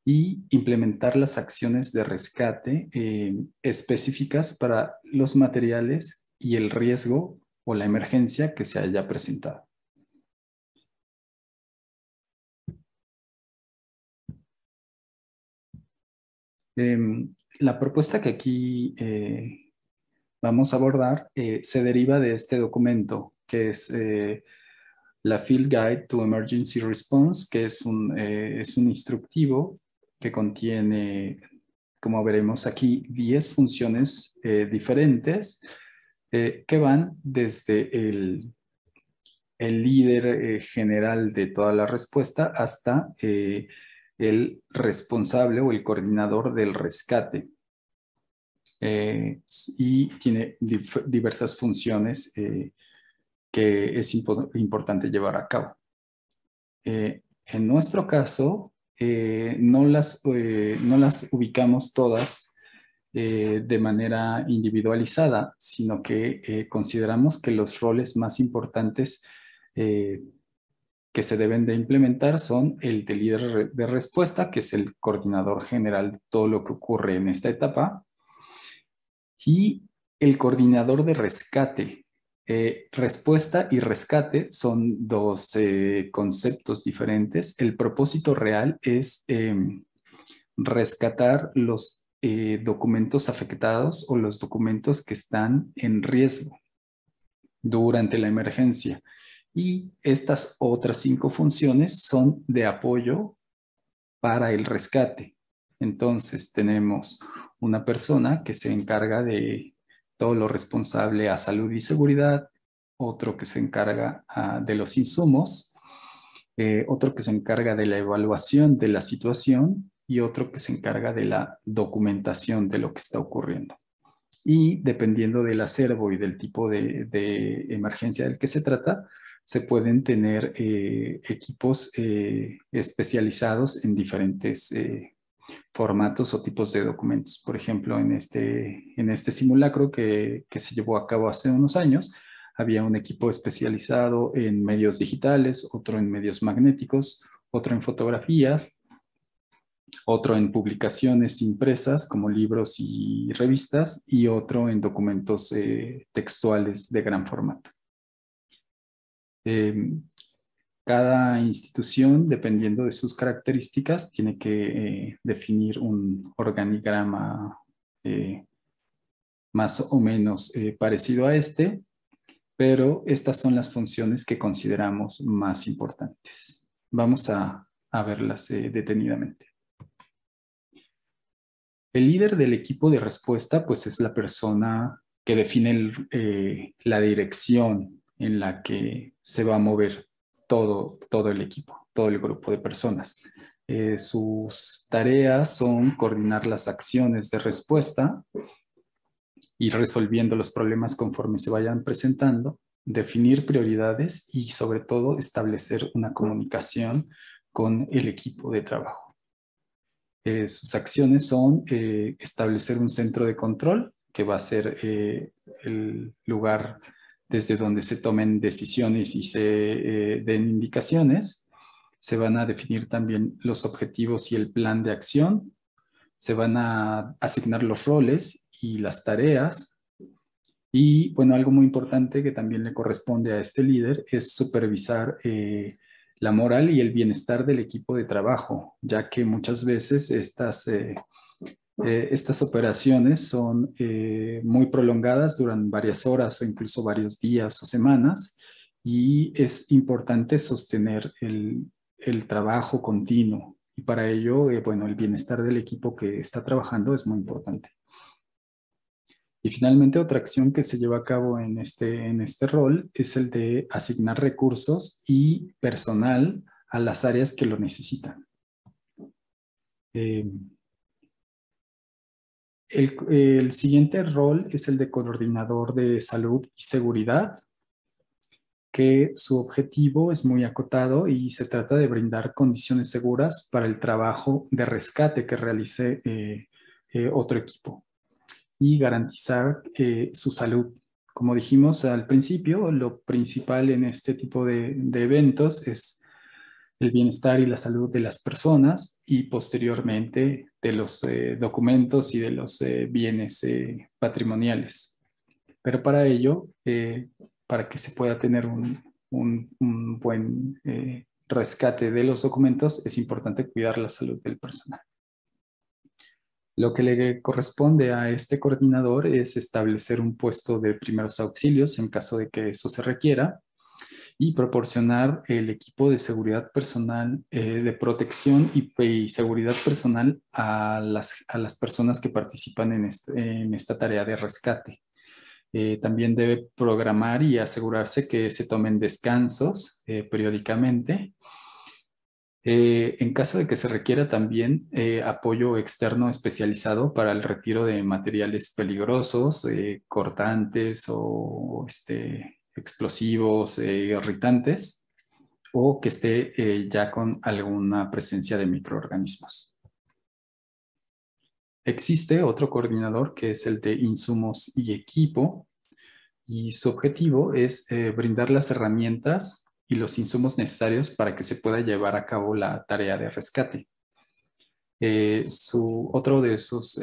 y implementar las acciones de rescate específicas para los materiales y el riesgo o la emergencia que se haya presentado. La propuesta que aquí vamos a abordar se deriva de este documento, que es la Field Guide to Emergency Response, que es un instructivo que contiene, como veremos aquí, 10 funciones diferentes que van desde el líder general de toda la respuesta hasta el responsable o el coordinador del rescate. Y tiene diversas funciones que es importante llevar a cabo. En nuestro caso, no las ubicamos todas de manera individualizada, sino que consideramos que los roles más importantes que se deben de implementar son el de líder de respuesta, que es el coordinador general de todo lo que ocurre en esta etapa, y el coordinador de rescate. Respuesta y rescate son dos conceptos diferentes. El propósito real es rescatar los documentos afectados o los documentos que están en riesgo durante la emergencia. Y estas otras 5 funciones son de apoyo para el rescate. Entonces tenemos una persona que se encarga de todo lo responsable a salud y seguridad, otro que se encarga de los insumos, otro que se encarga de la evaluación de la situación y otro que se encarga de la documentación de lo que está ocurriendo. Y dependiendo del acervo y del tipo de emergencia del que se trata, se pueden tener equipos especializados en diferentes formatos o tipos de documentos. Por ejemplo, en este simulacro que se llevó a cabo hace unos años, había un equipo especializado en medios digitales, otro en medios magnéticos, otro en fotografías, otro en publicaciones impresas como libros y revistas y otro en documentos textuales de gran formato. Eh, Cada institución, dependiendo de sus características, tiene que definir un organigrama más o menos parecido a este, pero estas son las funciones que consideramos más importantes. Vamos a verlas detenidamente. El líder del equipo de respuesta, pues es la persona que define la dirección en la que se va a mover todo el equipo, todo el grupo de personas. Sus tareas son coordinar las acciones de respuesta, ir resolviendo los problemas conforme se vayan presentando, definir prioridades y sobre todo establecer una comunicación con el equipo de trabajo. Sus acciones son establecer un centro de control, que va a ser el lugar desde donde se tomen decisiones y se den indicaciones. Se van a definir también los objetivos y el plan de acción. Se van a asignar los roles y las tareas. Y bueno, algo muy importante que también le corresponde a este líder es supervisar la moral y el bienestar del equipo de trabajo, ya que muchas veces estas operaciones son muy prolongadas, duran varias horas o incluso varios días o semanas, y es importante sostener el trabajo continuo. Y para ello, bueno, el bienestar del equipo que está trabajando es muy importante. Y finalmente, otra acción que se lleva a cabo en este rol es el de asignar recursos y personal a las áreas que lo necesitan. Eh, el siguiente rol es el de coordinador de salud y seguridad, que su objetivo es muy acotado y se trata de brindar condiciones seguras para el trabajo de rescate que realice otro equipo y garantizar su salud. Como dijimos al principio, lo principal en este tipo de eventos es el bienestar y la salud de las personas y posteriormente de los documentos y de los bienes patrimoniales. Pero para ello, para que se pueda tener un buen rescate de los documentos, es importante cuidar la salud del personal. Lo que le corresponde a este coordinador es establecer un puesto de primeros auxilios en caso de que eso se requiera y proporcionar el equipo de seguridad personal, de protección y seguridad personal a las personas que participan en esta tarea de rescate. También debe programar y asegurarse que se tomen descansos periódicamente. En caso de que se requiera también apoyo externo especializado para el retiro de materiales peligrosos, cortantes o explosivos, irritantes, o que esté ya con alguna presencia de microorganismos. Existe otro coordinador que es el de insumos y equipo, y su objetivo es brindar las herramientas y los insumos necesarios para que se pueda llevar a cabo la tarea de rescate. Otro de sus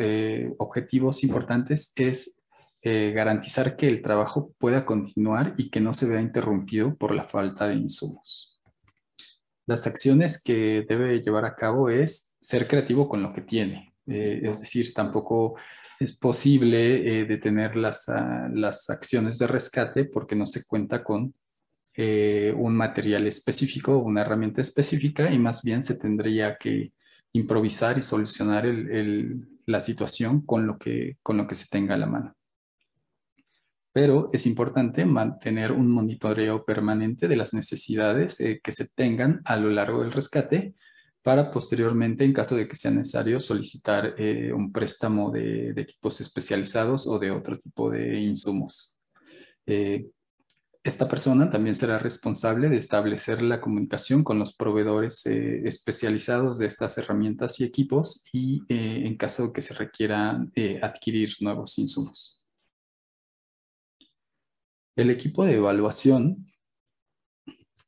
objetivos importantes es garantizar que el trabajo pueda continuar y que no se vea interrumpido por la falta de insumos. Las acciones que debe llevar a cabo es ser creativo con lo que tiene. Es decir, tampoco es posible detener las acciones de rescate porque no se cuenta con un material específico, una herramienta específica, y más bien se tendría que improvisar y solucionar la situación con lo que se tenga a la mano. Pero es importante mantener un monitoreo permanente de las necesidades que se tengan a lo largo del rescate para posteriormente, en caso de que sea necesario, solicitar un préstamo de equipos especializados o de otro tipo de insumos. Esta persona también será responsable de establecer la comunicación con los proveedores especializados de estas herramientas y equipos y en caso de que se requieran adquirir nuevos insumos. El equipo de evaluación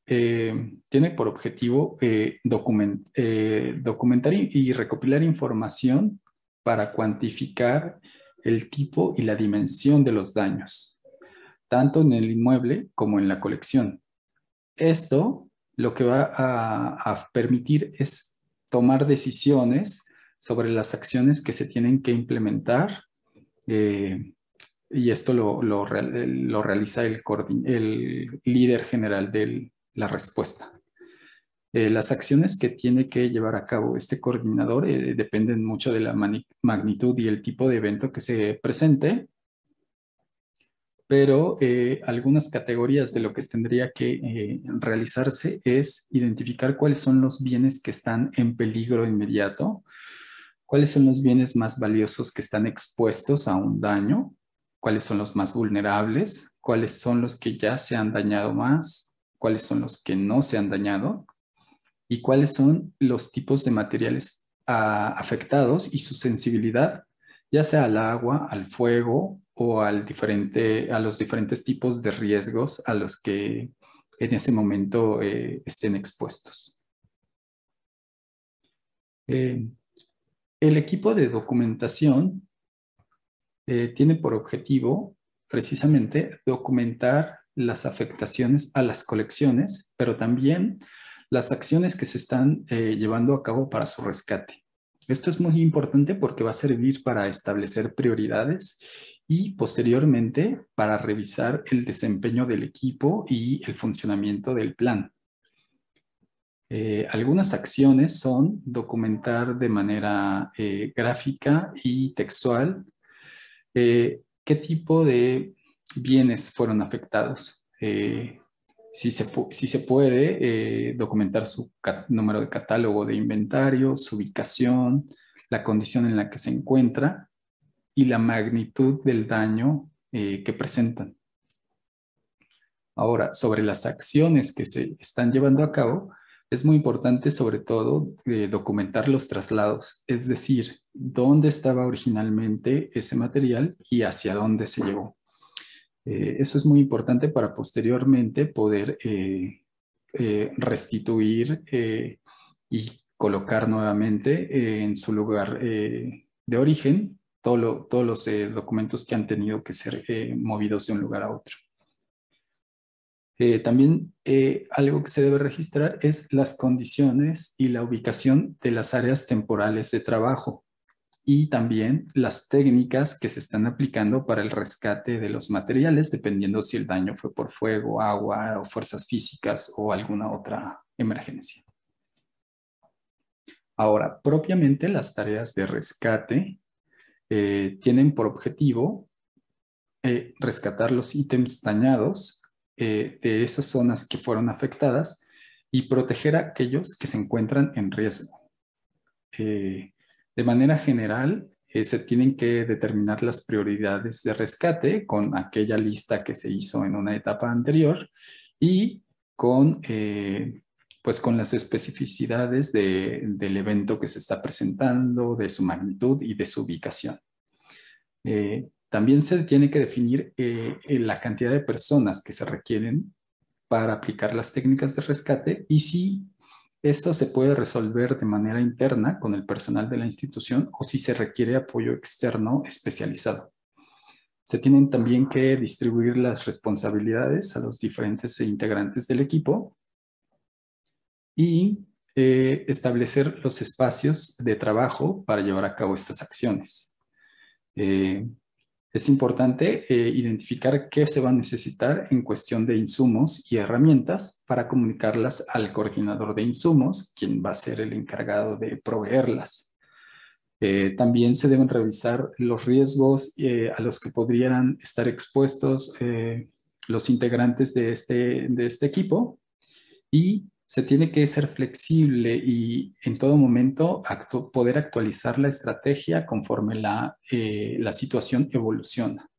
tiene por objetivo documentar y recopilar información para cuantificar el tipo y la dimensión de los daños, tanto en el inmueble como en la colección. Esto lo que va a permitir es tomar decisiones sobre las acciones que se tienen que implementar, eh, y esto lo realiza el líder general de la respuesta. Las acciones que tiene que llevar a cabo este coordinador dependen mucho de la magnitud y el tipo de evento que se presente, pero algunas categorías de lo que tendría que realizarse es identificar cuáles son los bienes que están en peligro inmediato, cuáles son los bienes más valiosos que están expuestos a un daño, cuáles son los más vulnerables, cuáles son los que ya se han dañado más, cuáles son los que no se han dañado y cuáles son los tipos de materiales afectados y su sensibilidad, ya sea al agua, al fuego o a los diferentes tipos de riesgos a los que en ese momento estén expuestos. El equipo de documentación tiene por objetivo precisamente documentar las afectaciones a las colecciones, pero también las acciones que se están llevando a cabo para su rescate. Esto es muy importante porque va a servir para establecer prioridades y posteriormente para revisar el desempeño del equipo y el funcionamiento del plan. Algunas acciones son documentar de manera gráfica y textual qué tipo de bienes fueron afectados. Si se puede, documentar su número de catálogo de inventario, su ubicación, la condición en la que se encuentra y la magnitud del daño que presentan. Ahora, sobre las acciones que se están llevando a cabo, es muy importante sobre todo documentar los traslados, es decir, dónde estaba originalmente ese material y hacia dónde se llevó. Eso es muy importante para posteriormente poder restituir y colocar nuevamente en su lugar de origen todos los documentos que han tenido que ser movidos de un lugar a otro. También algo que se debe registrar es las condiciones y la ubicación de las áreas temporales de trabajo y también las técnicas que se están aplicando para el rescate de los materiales, dependiendo si el daño fue por fuego, agua o fuerzas físicas o alguna otra emergencia. Ahora, propiamente las tareas de rescate tienen por objetivo rescatar los ítems dañados de esas zonas que fueron afectadas y proteger a aquellos que se encuentran en riesgo. De manera general, se tienen que determinar las prioridades de rescate con aquella lista que se hizo en una etapa anterior y pues con las especificidades del evento que se está presentando, de su magnitud y de su ubicación. También se tiene que definir la cantidad de personas que se requieren para aplicar las técnicas de rescate y si eso se puede resolver de manera interna con el personal de la institución o si se requiere apoyo externo especializado. Se tienen también que distribuir las responsabilidades a los diferentes integrantes del equipo y establecer los espacios de trabajo para llevar a cabo estas acciones. Es importante identificar qué se va a necesitar en cuestión de insumos y herramientas para comunicarlas al coordinador de insumos, quien va a ser el encargado de proveerlas. También se deben revisar los riesgos a los que podrían estar expuestos los integrantes de este equipo y se tiene que ser flexible y en todo momento poder actualizar la estrategia conforme la situación evoluciona.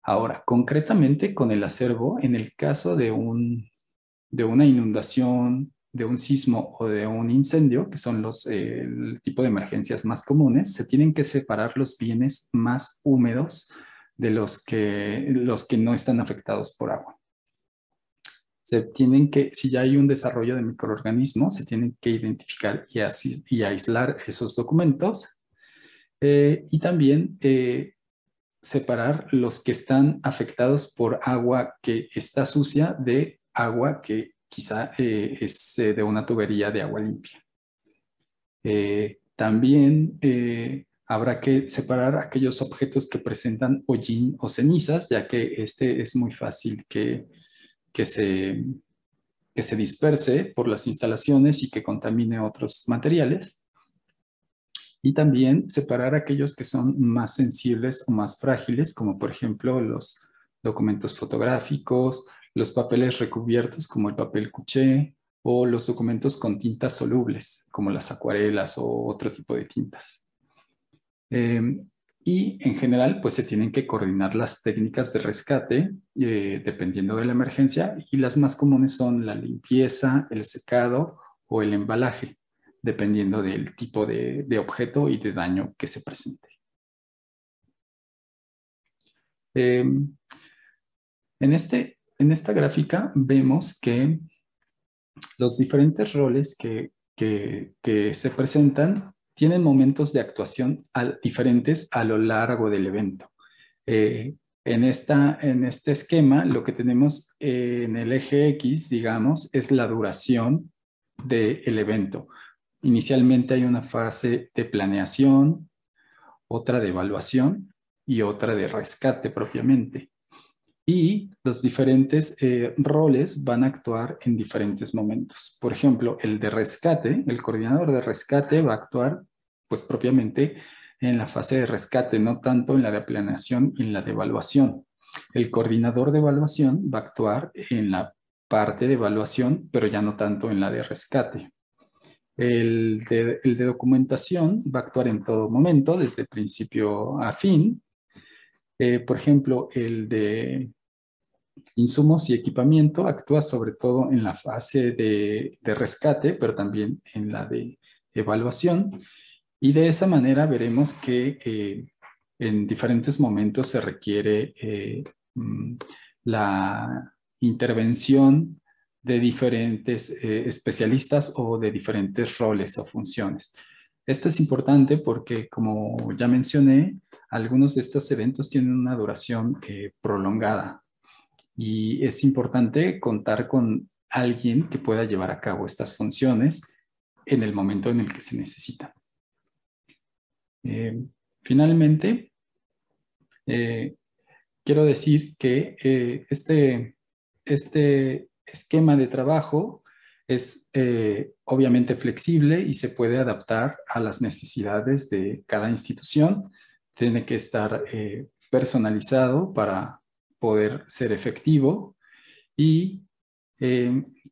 Ahora, concretamente con el acervo, en el caso de una inundación, de un sismo o de un incendio, que son el tipo de emergencias más comunes, se tienen que separar los bienes más húmedos de los que no están afectados por agua. Si ya hay un desarrollo de microorganismos, se tienen que identificar y aislar esos documentos y también separar los que están afectados por agua que está sucia de agua que quizá es de una tubería de agua limpia. También habrá que separar aquellos objetos que presentan hollín o cenizas, ya que este es muy fácil que se, que se disperse por las instalaciones y que contamine otros materiales. Y también separar aquellos que son más sensibles o más frágiles, como por ejemplo los documentos fotográficos, los papeles recubiertos como el papel cuché o los documentos con tintas solubles como las acuarelas o otro tipo de tintas. Y en general, pues se tienen que coordinar las técnicas de rescate dependiendo de la emergencia y las más comunes son la limpieza, el secado o el embalaje, dependiendo del tipo de objeto y de daño que se presente. Eh, en esta gráfica vemos que los diferentes roles que se presentan tienen momentos de actuación diferentes a lo largo del evento. Eh, en este esquema, lo que tenemos en el eje X, digamos, es la duración del evento. Inicialmente hay una fase de planeación, otra de evaluación y otra de rescate propiamente. Y los diferentes roles van a actuar en diferentes momentos. Por ejemplo, el de rescate, el coordinador de rescate va a actuar pues propiamente en la fase de rescate, no tanto en la de planeación y en la de evaluación. El coordinador de evaluación va a actuar en la parte de evaluación, pero ya no tanto en la de rescate. El de documentación va a actuar en todo momento, desde principio a fin. Por ejemplo, el de insumos y equipamiento actúa sobre todo en la fase de rescate, pero también en la de evaluación. Y de esa manera veremos que en diferentes momentos se requiere mm, la intervención de diferentes especialistas o de diferentes roles o funciones. Esto es importante porque, como ya mencioné, algunos de estos eventos tienen una duración prolongada y es importante contar con alguien que pueda llevar a cabo estas funciones en el momento en el que se necesitan. Finalmente, eh, quiero decir que este esquema de trabajo es obviamente flexible y se puede adaptar a las necesidades de cada institución. Tiene que estar personalizado para poder ser efectivo y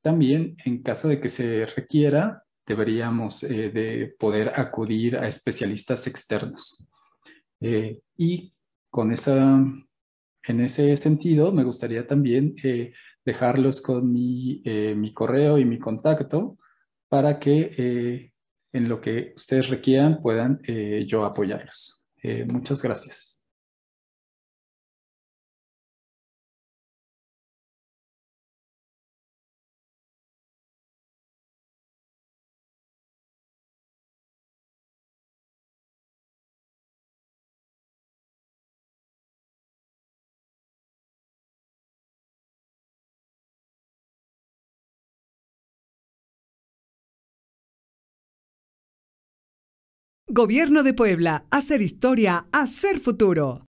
también en caso de que se requiera, deberíamos de poder acudir a especialistas externos. Y con en ese sentido, me gustaría también dejarlos con mi correo y mi contacto para que en lo que ustedes requieran puedan yo apoyarlos. Muchas gracias. Gobierno de Puebla. Hacer historia, hacer futuro.